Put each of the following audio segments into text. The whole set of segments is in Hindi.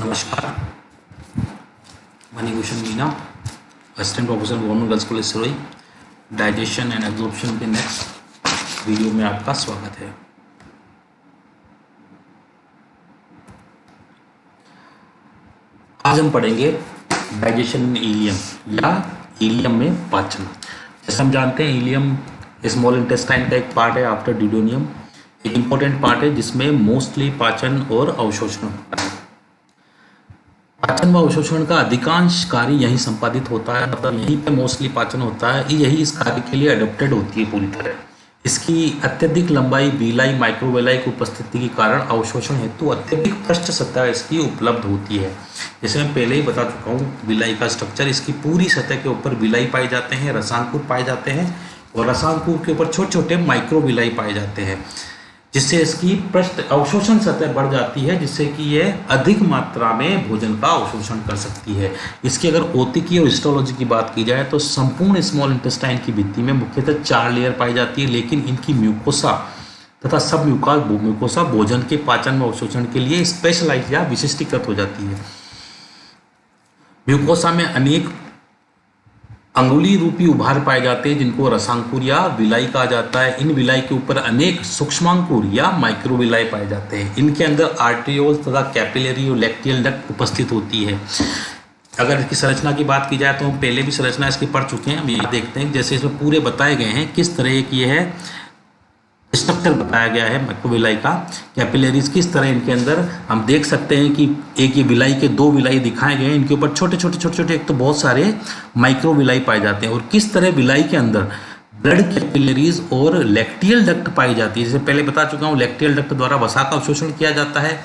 नमस्कार, Manibhushan Meena, assistant professor government girls college Sirohi. Digestion and absorption के नेक्स्ट वीडियो में आपका स्वागत है। आज हम पढ़ेंगे डाइजेशन इन इलियम या इलियम में पाचन। जैसे हम जानते हैं इलियम स्मॉल इंटेस्टाइन का एक पार्ट है आफ्टर ड्यूडेनियम, एक इम्पोर्टेंट पार्ट है जिसमें मोस्टली पाचन और अवशोषण होता है। पाचन व अवशोषण का अधिकांश कार्य यहीं संपादित होता है, मतलब यहीं पे मोस्टली पाचन होता है। यही इस कार्य के लिए अडोप्टेड होती है पूरी तरह। इसकी अत्यधिक लंबाई विलाई माइक्रोविलाई की उपस्थिति के कारण अवशोषण हेतु अत्यधिक पृष्ठ सतह इसकी उपलब्ध होती है। जैसे मैं पहले ही बता चुका हूँ विलाई का स्ट्रक्चर, इसकी पूरी सतह के ऊपर विलाई पाए जाते हैं, रसांकुर पाए जाते हैं और रसांकुर के ऊपर छोटे छोटे माइक्रोविलाई पाए जाते हैं, जिससे इसकी पृष्ठ अवशोषण सतह बढ़ जाती है, जिससे कि यह अधिक मात्रा में भोजन का अवशोषण कर सकती है। इसकी अगर ओतिकी और हिस्टोलॉजी की बात की जाए तो संपूर्ण स्मॉल इंटेस्टाइन की भित्ति में मुख्यतः 4 लेयर पाई जाती है, लेकिन इनकी म्यूकोसा तथा सब म्यूकोसा भोजन के पाचन व अवशोषण के लिए स्पेशलाइज या विशिष्टीकृत हो जाती है। म्यूकोसा में अनेक अंगुली रूपी उभार पाए जाते हैं जिनको रसांकुर या विलाई कहा जाता है। इन विलाई के ऊपर अनेक सूक्ष्मांकुर या माइक्रोविलाई पाए जाते हैं। इनके अंदर आर्टियोल तथा कैपिलरी और लैक्टियल डक्ट उपस्थित होती है। अगर इसकी संरचना की बात की जाए तो हम पहले भी संरचना इसकी पढ़ चुके हैं। हम ये देखते हैं जैसे इसमें पूरे बताए गए हैं किस तरह की है स्ट्रक्चर बताया गया है माइक्रोविलाई का। कैपिलरीज किस तरह इनके अंदर हम देख सकते हैं कि एक ये विलाई के 2 विलाई दिखाए गए हैं, इनके ऊपर छोटे छोटे एक तो बहुत सारे माइक्रोविलाई पाए जाते हैं। और किस तरह विलाई के अंदर ब्लड कैपिलरीज और लैक्टियल डक्ट पाई जाती है। जैसे पहले बता चुका हूँ, लैक्टियल डक्ट द्वारा वसा का अवशोषण किया जाता है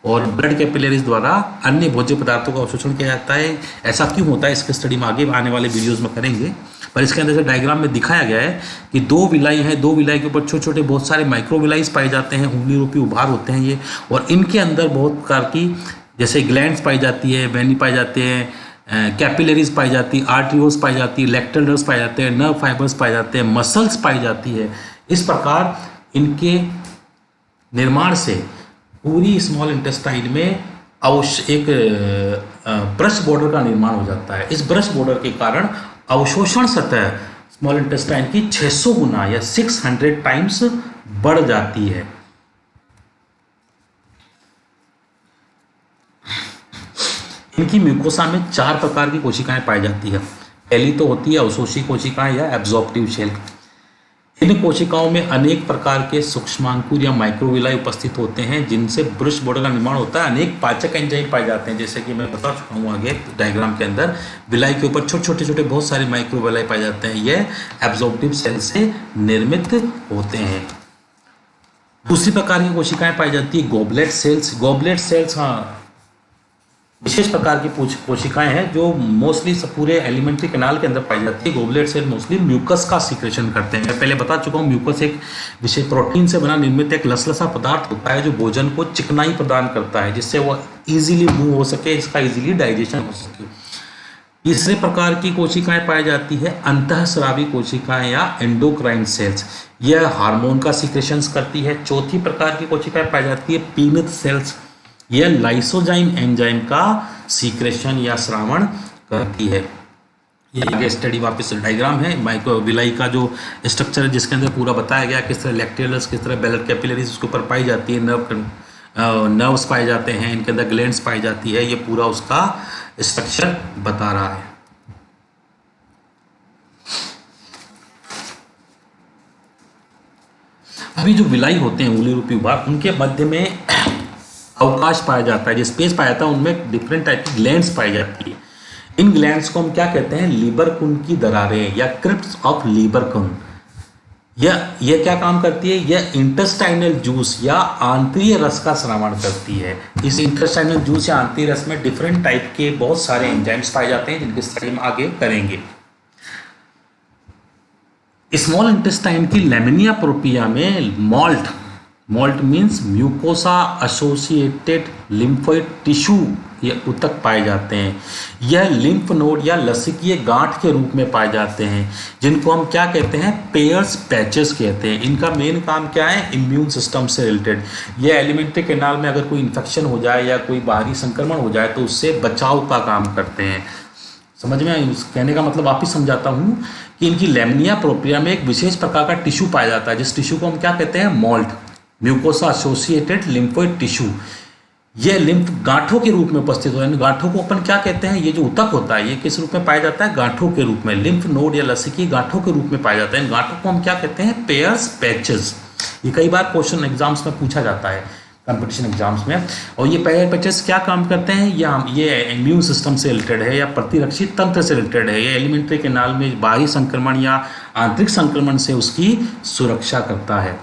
और ब्लड कैपिलरीज द्वारा अन्य भोज्य पदार्थों का अवशोषण किया जाता है। ऐसा क्यों होता है इसकी स्टडी में आगे आने वाले वीडियोस में करेंगे, पर इसके अंदर से डायग्राम में दिखाया गया है कि 2 विलाई हैं, 2 विलाई के ऊपर छोटे छोटे बहुत सारे माइक्रोविलाइज पाए जाते हैं, उंगली रूपी उभार होते हैं ये, और इनके अंदर बहुत प्रकार की जैसे ग्लैंड्स पाई जाती है, वेनी पाए जाते हैं, कैपिलरीज पाई जाती है, आर्ट्रियोल्स पाई जाती है, लैक्टियल डक्ट्स पाए जाते हैं, नर्व फाइबर्स पाए जाते हैं, मसल्स पाई जाती है। इस प्रकार इनके निर्माण से पूरी स्मॉल इंटेस्टाइन में एक ब्रश बॉर्डर का निर्माण हो जाता है। इस ब्रश बॉर्डर के कारण अवशोषण सतह स्मॉल इंटेस्टाइन की 600 गुना या 600 टाइम्स बढ़ जाती है। इनकी म्यूकोसा में 4 प्रकार की कोशिकाएं पाई जाती है। पहली तो होती है अवशोषी कोशिकाएं या एब्जॉर्प्टिव सेल। इन कोशिकाओं में अनेक प्रकार के सूक्ष्मांकुर या माइक्रोविलाई उपस्थित होते हैं, जिनसे ब्रश बॉर्डर का निर्माण होता है। अनेक पाचक एंजाइम पाए जाते हैं, जैसे कि मैं बता चुका हूँ आगे डायग्राम के अंदर। विलाई के ऊपर छोटे बहुत सारे माइक्रोविलाई पाए जाते हैं। यह एब्जॉर्प्टिव सेल से निर्मित होते हैं। दूसरी प्रकार की कोशिकाएं पाई जाती है गॉबलेट सेल्स। गॉबलेट सेल्स विशेष प्रकार की कोशिकाएं हैं जो मोस्टली पूरे एलिमेंट्री कैनाल के अंदर पाई जाती है। गॉबलेट सेल मोस्टली म्यूकस का सीक्रेशन करते हैं। मैं पहले बता चुका हूँ म्यूकस एक विशेष प्रोटीन से बना निर्मित एक लसलसा पदार्थ होता है जो भोजन को चिकनाई प्रदान करता है, जिससे वो इजीली मूव हो सके, इसका इजीली डाइजेशन हो सके। तीसरे प्रकार की कोशिकाएं पाई जाती है अंतःस्रावी कोशिकाएं या एंडोक्राइन सेल्स। यह हार्मोन का सीक्रेशन करती है। चौथी प्रकार की कोशिकाएं पाई जाती है पीनित सेल्स। यह लाइसोजाइम एंजाइम का सीक्रेशन या श्रावण करती है। ये आगे स्टडी वापस डायग्राम है माइक्रोविलाई का जो स्ट्रक्चर है, जिसके अंदर पूरा बताया गया किस तरह लैक्टियल्स, किस तरह ब्लड कैपिलरीज उसके ऊपर पाई जाती है, नर्व्स पाए जाते हैं, इनके अंदर ग्लैंड्स पाई जाती है। ये पूरा उसका स्ट्रक्चर बता रहा है। अभी जो विलाई होते हैं उंगली रूपी उभार, उनके मध्य में अवकाश पाया जाता है, जो स्पेस पाया जाता है, उनमें डिफरेंट टाइप की ग्लैंड्स पाई जाती है। इन ग्लैंड्स को हम क्या कहते हैं, लीबर कुंड की दरारें या क्रिप्ट्स ऑफ लीबर कुंड। यह क्या काम करती है, यह इंटेस्टाइनल जूस या आंतरीय रस का श्रावण करती है। इस इंटेस्टाइनल जूस या आंतरीय रस में डिफरेंट टाइप के बहुत सारे एंजाइम्स पाए जाते हैं, जिनकी स्टडी हम आगे करेंगे। स्मॉल इंटेस्टाइन की लैमिनिया प्रोपिया में malt malt means mucosa associated lymphoid tissue, ये ऊतक पाए जाते हैं। यह लिम्फ नोड या लसिकीय गांठ के रूप में पाए जाते हैं, जिनको हम क्या कहते हैं, पेयर्स पैचेस कहते हैं। इनका मेन काम क्या है, इम्यून सिस्टम से रिलेटेड। यह एलिमेंट्री कैनाल में अगर कोई इन्फेक्शन हो जाए या कोई बाहरी संक्रमण हो जाए तो उससे बचाव का काम करते हैं। समझ में, कहने का मतलब वापिस समझाता हूँ कि इनकी लैमिनिया प्रोप्रिया में एक विशेष प्रकार का टिश्यू पाया जाता है, जिस टिश्यू को हम क्या कहते हैं, malt, mucosa associated lymphoid tissue. यह लिम्फ गांठों के रूप में उपस्थित हो, यानी गांठों को अपन क्या कहते हैं, ये जो ऊतक होता है ये किस रूप में पाया जाता है, गांठों के रूप में, लिम्फ नोड या लसिकी गांठों के रूप में पाया जाता है। इन गांठों को हम क्या कहते हैं, पेयर्स पैचेस। ये कई बार क्वेश्चन एग्जाम्स में पूछा जाता है, कंपटीशन एग्जाम्स में। और ये पेयर पैचेस क्या काम करते हैं, या ये इम्यून सिस्टम से रिलेटेड है या प्रतिरक्षी तंत्र से रिलेटेड है। ये एलिमेंट्री कैनाल में बाहरी संक्रमण या आंतरिक संक्रमण से उसकी सुरक्षा करता है।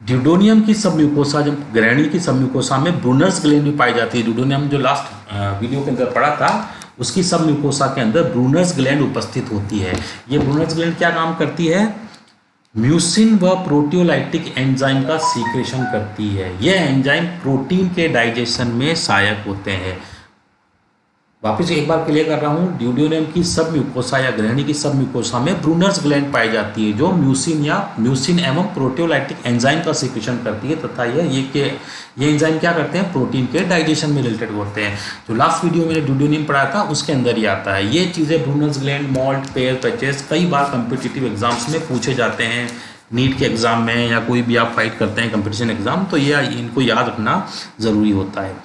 ड्यूडोनियम की सब म्यूकोसा, जब ग्रहणी की सब म्यूकोसा में ब्रूनर्स ग्लैंड भी पाई जाती है। ड्यूडोनियम जो लास्ट वीडियो के अंदर पढ़ा था, उसकी सब म्यूकोसा के अंदर ब्रूनर्स ग्लैंड उपस्थित होती है। ये ब्रूनर्स ग्लैंड क्या काम करती है, म्यूसिन व प्रोटियोलाइटिक एंजाइम का सीक्रेशन करती है। यह एंजाइम प्रोटीन के डाइजेशन में सहायक होते हैं। वापिस एक बार क्लियर कर रहा हूँ, ड्यूडोनियम की सब म्यूकोसा या ग्रहणी की सब म्यूकोसा में ब्रूनर्स ग्लैंड पाई जाती है, जो म्यूसिन एवं प्रोटियोलाइटिक एंजाइम का सीक्रेशन करती है, तथा ये एंजाइम क्या करते हैं, प्रोटीन के डाइजेशन में रिलेटेड होते हैं। जो लास्ट वीडियो में ड्यूडोनियम पढ़ा था उसके अंदर ही आता है। ये चीज़ें Brunner's gland, malt, pair patches कई बार कम्पिटिटिव एग्जाम्स में पूछे जाते हैं, नीट के एग्जाम में या कोई भी आप फाइट करते हैं कंपटीशन एग्जाम, तो ये इनको याद रखना ज़रूरी होता है।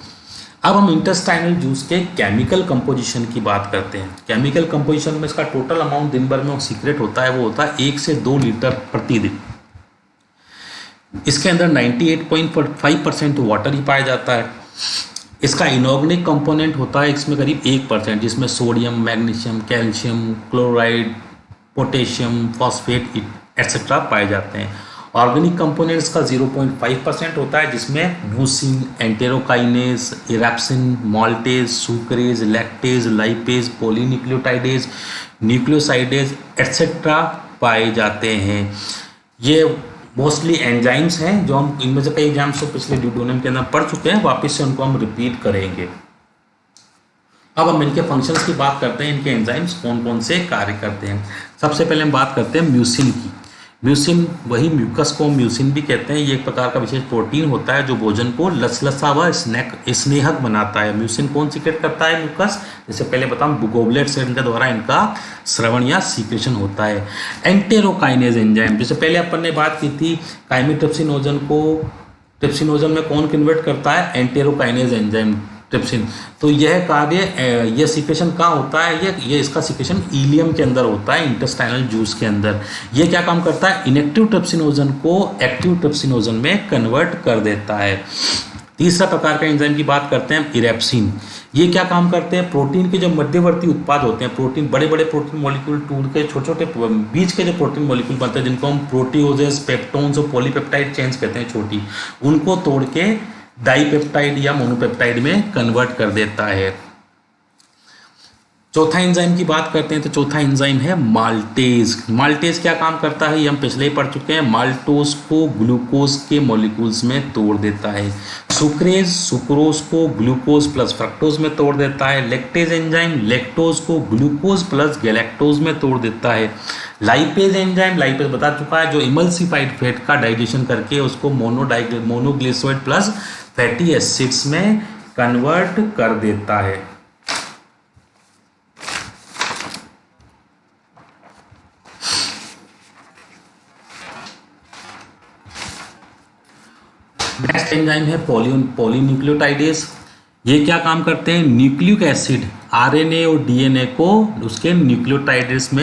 अब हम इंटेस्टाइनल जूस के केमिकल कंपोजिशन की बात करते हैं। केमिकल कंपोजिशन में इसका टोटल अमाउंट दिन भर में वो सीक्रेट होता है, वो होता है 1 से 2 लीटर प्रतिदिन। इसके अंदर 98.5% वाटर ही पाया जाता है। इसका इनऑर्गेनिक कंपोनेंट होता है इसमें करीब 1%, जिसमें sodium, magnesium, calcium, chloride, potassium, phosphate etcetera पाए जाते हैं। ऑर्गेनिक कंपोनेंट्स का 0.5% होता है, जिसमें mucin, enterokinase, erepsin, maltase, sucrase, lactase, lipase, polynucleotidase, nucleosidase etcetera पाए जाते हैं। ये मोस्टली एंजाइम्स हैं, जो हम इनमें से कई एग्जाम्स तो पिछले ड्यूडोनियम के अंदर पढ़ चुके हैं, वापस से उनको हम रिपीट करेंगे। अब हम इनके फंक्शंस की बात करते हैं, इनके एंजाइम्स कौन कौन से कार्य करते हैं। सबसे पहले हम बात करते हैं म्यूसिन की। म्यूसिन, वही म्यूकस को म्यूसिन भी कहते हैं। ये एक प्रकार का विशेष प्रोटीन होता है जो भोजन को लसलसा व स्नेहक बनाता है। म्यूसिन कौन सीक्रेट करता है, म्यूकस, जैसे पहले बताऊं, गोबलेट सेल के द्वारा इनका श्रवण या सीक्रेशन होता है। एंटेरोकाइनेज एंजाइम, जैसे पहले अपन ने बात की थी, काइमेट्रिप्सिनोजन को ट्रिप्सिनोजन में कौन कन्वर्ट करता है, एंटेरोकाइनेज एंजाइम ट्रिप्सिन। तो यह कार्य, यह सीक्रेशन कहाँ होता है, ये इसका सीक्रेशन इलियम के अंदर होता है, इंटेस्टाइनल जूस के अंदर। ये क्या काम करता है, इनएक्टिव ट्रिप्सिनोजन को एक्टिव ट्रिप्सिनोजन में कन्वर्ट कर देता है। तीसरा प्रकार का एंजाइम की बात करते हैं, इरेप्सिन। ये क्या काम करते हैं, प्रोटीन के जो मध्यवर्ती उत्पाद होते हैं, प्रोटीन, बड़े बड़े प्रोटीन मॉलिक्यूल टूट के छोटे छोटे बीच के जो प्रोटीन मॉलिक्यूल बनते हैं, जिनको हम प्रोटीओजेस, पेप्टोन्स और पॉलीपेप्टाइड चेन्स कहते हैं, छोटी, उनको तोड़ के डाइपेप्टाइड या मोनोपेप्टाइड में कन्वर्ट कर देता है। चौथा एंजाइम की बात करते हैं, तो चौथा एंजाइम है माल्टेज। माल्टेज क्या काम करता है, ये हम पिछले ही पढ़ चुके हैं। माल्टोज को ग्लूकोज के मॉलिक्यूल्स में तोड़ देता है। सुक्रेज सुक्रोज को ग्लूकोज प्लस फ्रक्टोज में तोड़ देता है। लैक्टेज एंजाइम लैक्टोज को ग्लूकोज प्लस गैलेक्टोज में तोड़ देता है। लाइपेज एंजाइम, लाइपेज बता चुका है, जो इमल्सिफाइड फैट का डाइजेशन करके उसको मोनोग्लिसराइड प्लस फैटी एसिड्स में कन्वर्ट कर देता है। नेक्स्ट एंजाइम है पॉलीन्यूक्लियोटाइडेज। ये क्या काम करते हैं, न्यूक्लिक एसिड आरएनए और डीएनए को उसके न्यूक्लियोटाइड्स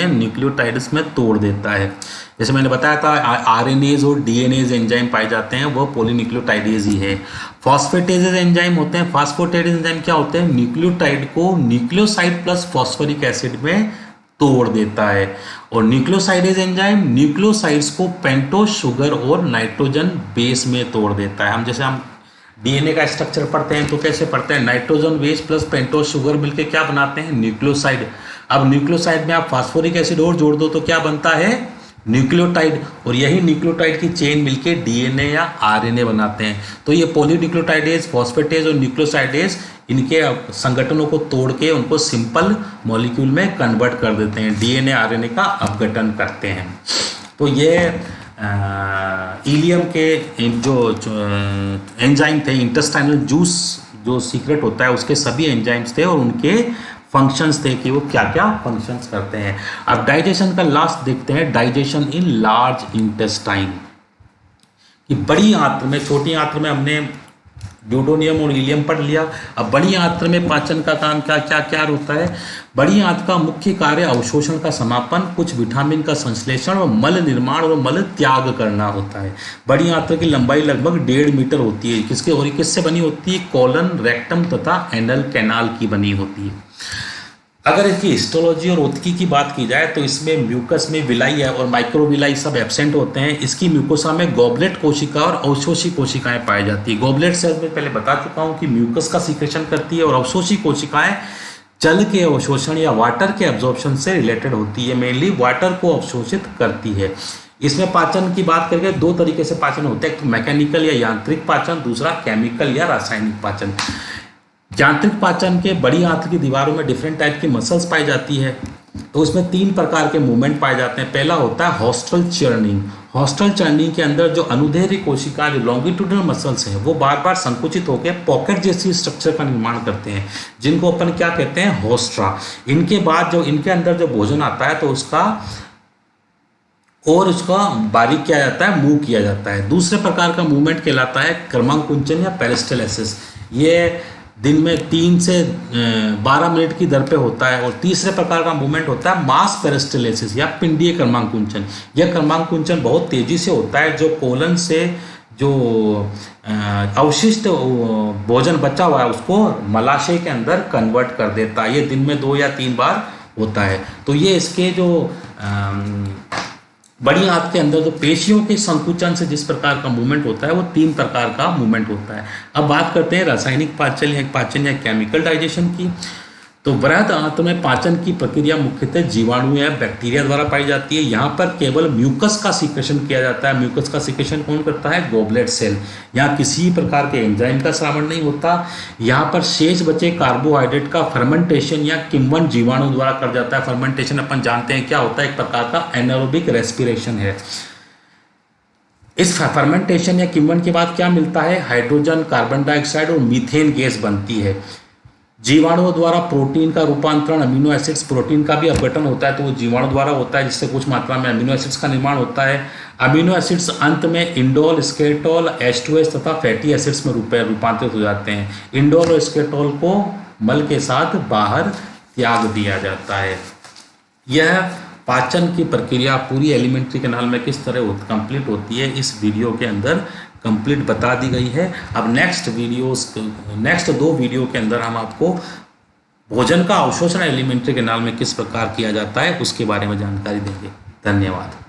में तोड़ देता है। जैसे मैंने बताया था, आरएनएज और डीएनएज एंजाइम पाए जाते हैं, वह पॉलीन्यूक्लियोटाइडेज ही है। फॉस्फेटेजेज एंजाइम होते हैं। फॉस्फेटेजेज एंजाइम क्या होते हैं, न्यूक्लियोटाइड को न्यूक्लियोसाइड प्लस फॉस्फोरिक एसिड में तोड़ देता है। और न्यूक्लियोसाइडेज एंजाइम न्यूक्लियोसाइड्स को पेंटोज शुगर और नाइट्रोजन बेस में तोड़ देता है। हम जैसे हम डीएनए का स्ट्रक्चर पढ़ते हैं तो कैसे पढ़ते हैं, nitrogen base plus pentose sugar मिलकर क्या बनाते हैं, न्यूक्लियोसाइड। अब न्यूक्लियोसाइड में आप फास्फोरिक एसिड और जोड़ दो तो क्या बनता है, न्यूक्लियोटाइड, और यही न्यूक्लियोटाइड की चेन मिलके डीएनए या आरएनए बनाते हैं। तो ये पॉलीन्यूक्लियोटाइडेज, फॉस्फेटेज और न्यूक्लियोसाइडेज इनके संगठनों को तोड़ के उनको सिंपल मॉलिक्यूल में कन्वर्ट कर देते हैं, डीएनए आरएनए का अपघटन करते हैं। तो ये इलियम के जो एंजाइम थे, इंटेस्टाइनल जूस जो सीक्रेट होता है उसके सभी एंजाइम्स थे और उनके फंक्शंस थे कि वो क्या क्या फंक्शंस करते हैं। अब डाइजेशन का लास्ट देखते हैं, डाइजेशन इन लार्ज इंटेस्टाइन। कि बड़ी आंत्र में, छोटी आंत्र में हमने ड्यूडेनियम और इलियम पढ़ लिया। अब बड़ी आंत्र में पाचन का काम क्या क्या क्या होता है। बड़ी आंत्र का मुख्य कार्य अवशोषण का समापन, कुछ विटामिन का संश्लेषण और मल निर्माण और मल त्याग करना होता है। बड़ी आंत्र की लंबाई लगभग 1.5 मीटर होती है। किसके और किससे बनी होती है? कोलन, रेक्टम तथा एनल कैनाल की बनी होती है। अगर इसकी हिस्टोलॉजी और उत्की की बात की जाए तो इसमें म्यूकस में विलाई है और माइक्रोविलाई सब एब्सेंट होते हैं। इसकी म्यूकोसा में गॉबलेट कोशिका और अवशोषी कोशिकाएं पाई जाती है। गॉबलेट सेल्स में पहले बता चुका हूं कि म्यूकस का सीक्रेशन करती है और अवशोषी कोशिकाएं जल के अवशोषण या वाटर के एब्जॉर्प्शन से रिलेटेड होती है, मेनली वाटर को अवशोषित करती है। इसमें पाचन की बात करके 2 तरीके से पाचन होता है, एक तो मैकेनिकल या यांत्रिक पाचन, दूसरा केमिकल या रासायनिक पाचन। यांत्रिक पाचन के बड़ी आंत्र की दीवारों में डिफरेंट टाइप की मसल्स पाई जाती है, तो उसमें 3 प्रकार के मूवमेंट पाए जाते हैं। पहला होता है हॉस्टल चर्निंग। हॉस्टल चर्निंग के अंदर जो अनुदैर्ध्य कोशिका, जो लॉन्गिट्यूडनल मसल्स हैं, वो बार बार संकुचित होकर पॉकेट जैसी स्ट्रक्चर का निर्माण करते हैं, जिनको अपन क्या कहते हैं? होस्ट्रा। इनके बाद जो इनके अंदर जो भोजन आता है तो उसका बारीक किया जाता है, मूव किया जाता है। दूसरे प्रकार का मूवमेंट कहलाता है क्रमांकुंचन या पेरिस्टालसिस। ये दिन में 3 से 12 मिनट की दर पे होता है। और तीसरे प्रकार का मूवमेंट होता है मास पेरिस्टालसिस या पिंडीय क्रमांकुंचन। यह क्रमांकुंचन बहुत तेजी से होता है, जो कोलन से जो अवशिष्ट भोजन बचा हुआ है उसको मलाशय के अंदर कन्वर्ट कर देता है। ये दिन में 2 या 3 बार होता है। तो ये इसके जो बड़ी आंत के अंदर जो पेशियों के संकुचन से जिस प्रकार का मूवमेंट होता है वो 3 प्रकार का मूवमेंट होता है। अब बात करते हैं रासायनिक पाचन या केमिकल डाइजेशन की। तो बृहद आंत में पाचन की प्रक्रिया मुख्यतः जीवाणु या बैक्टीरिया द्वारा पाई जाती है। यहाँ पर केवल म्यूकस का सीक्रेशन किया जाता है। म्यूकस का सीक्रेशन कौन करता है? Goblet cell. यहाँ किसी प्रकार के एंजाइम का श्रावण नहीं होता। यहाँ पर शेष बचे कार्बोहाइड्रेट का फर्मेंटेशन या किण्वन जीवाणु द्वारा कर जाता है। फर्मेंटेशन अपन जानते हैं क्या होता है, एक प्रकार का एनारोबिक रेस्पिरेशन है। इस फर्मेंटेशन या किण्वन के बाद क्या मिलता है? हाइड्रोजन, कार्बन डाइऑक्साइड और मीथेन गैस बनती है। जीवाणुओं द्वारा प्रोटीन का रूपांतरण, अमीनो एसिड्स, प्रोटीन का भी अपघटन होता है तो वो जीवाणु द्वारा होता है, जिससे कुछ मात्रा में अमीनो एसिड्स का निर्माण होता है। अमीनो एसिड्स अंत में इंडोल, स्केटोल, H2S तथा फैटी एसिड्स में रूपांतरित हो जाते हैं। इंडोल और स्केटोल को मल के साथ बाहर त्याग दिया जाता है। यह पाचन की प्रक्रिया पूरी एलिमेंट्री कैनाल में किस तरह कंप्लीट होती है इस वीडियो के अंदर कंप्लीट बता दी गई है। अब नेक्स्ट 2 वीडियो के अंदर हम आपको भोजन का अवशोषण एलिमेंट्री कैनाल में किस प्रकार किया जाता है उसके बारे में जानकारी देंगे। धन्यवाद।